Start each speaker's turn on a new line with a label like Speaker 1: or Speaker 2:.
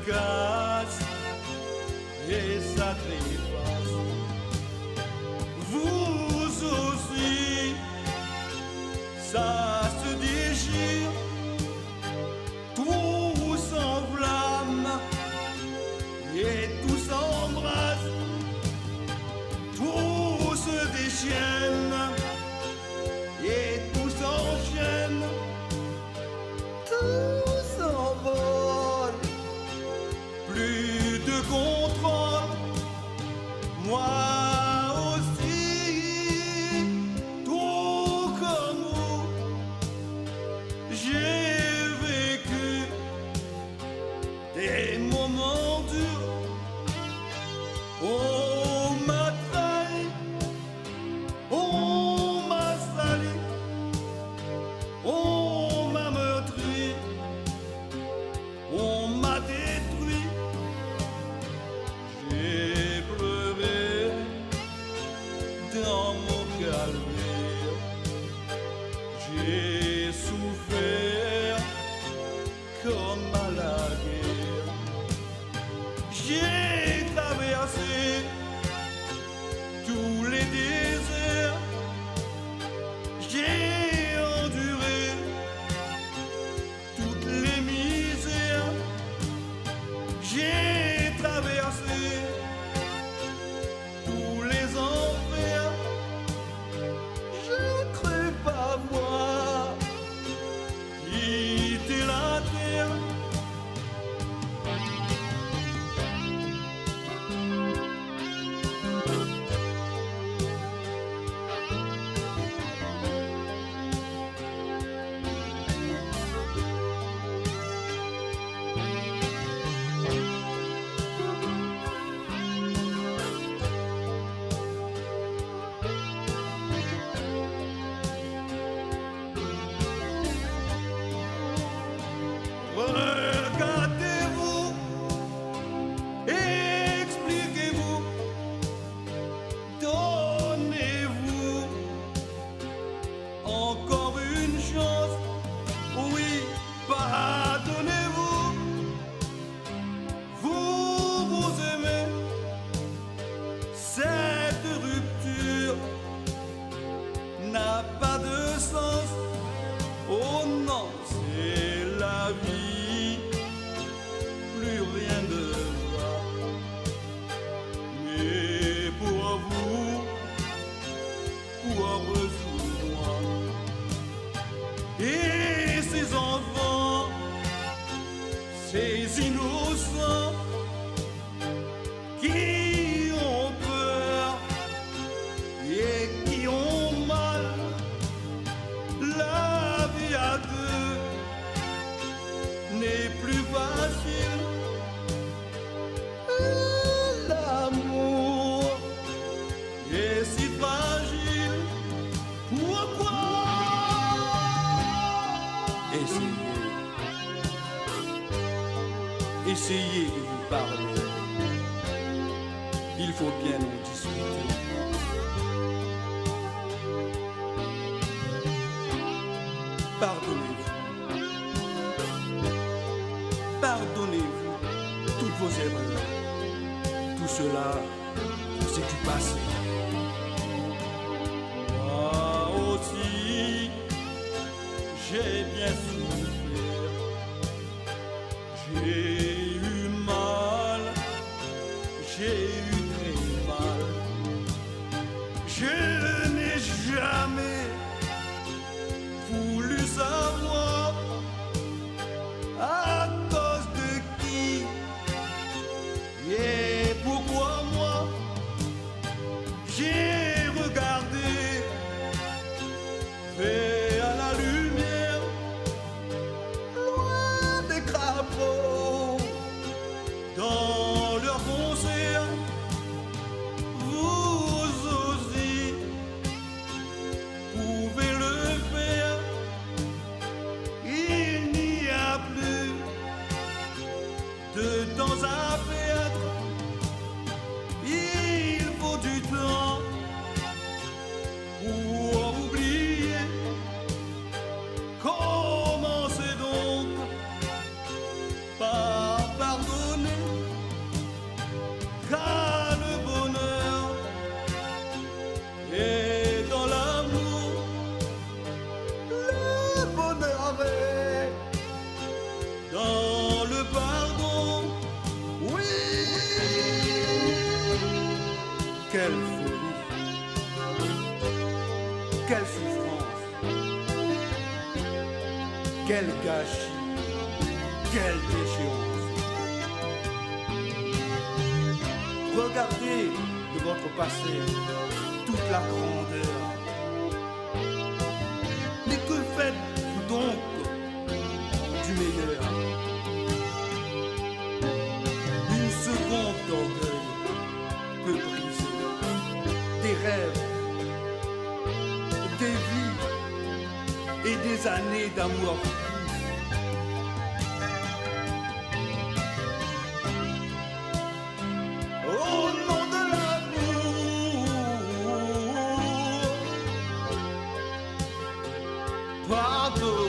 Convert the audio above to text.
Speaker 1: casse et ça trépasse. Vous aussi, ça se déchire, tout s'enflamme et tout s'embrasse, tout se déchaîne et tout s'enchaîne, tout s'envole, plus de contrôle, moi aussi, tout comme vous, j'ai vécu des moments durs. On m'a trahi, on m'a sali, on m'a meurtri, on m'a détruit. J'ai pleuré dans mon calvaire, j'ai souffert comme à la guerre. J'ai traversé tous les déserts, j'ai enduré toutes les misères, j'ai traversé tous les enfers. Je crus pas voir quitter la terre. Regardez-vous, expliquez-vous, donnez-vous encore une chance, oui, pardonnez-vous, vous aimez, cette rupture n'a pas de sens, oh non, c'est la vie, plus rien ne va. Mais pour vous, moi et ces enfants, ces innocents qui ont peur et qui ont mal, la vie à deux n'est plus facile. L'amour est si fragile. Pourquoi? Essayez de vous parler. Il faut bien en discuter. Pardonnez-vous. Pardonnez-vous toutes vos erreurs. Tout cela, c'est du passé. Moi aussi, j'ai bien souffert. J'ai eu mal, j'ai eu très mal. Je n'ai jamais voulu savoir à cause de qui et pourquoi moi. quelle souffrance, quel gâchis, quelle déchéance. Regardez de votre passé toute la grandeur. Mais que faites-vous donc du meilleur? Une seconde d'orgueil peut briser des rêves, des vies et des années d'amour fou. Au nom de l'amour, pardonne.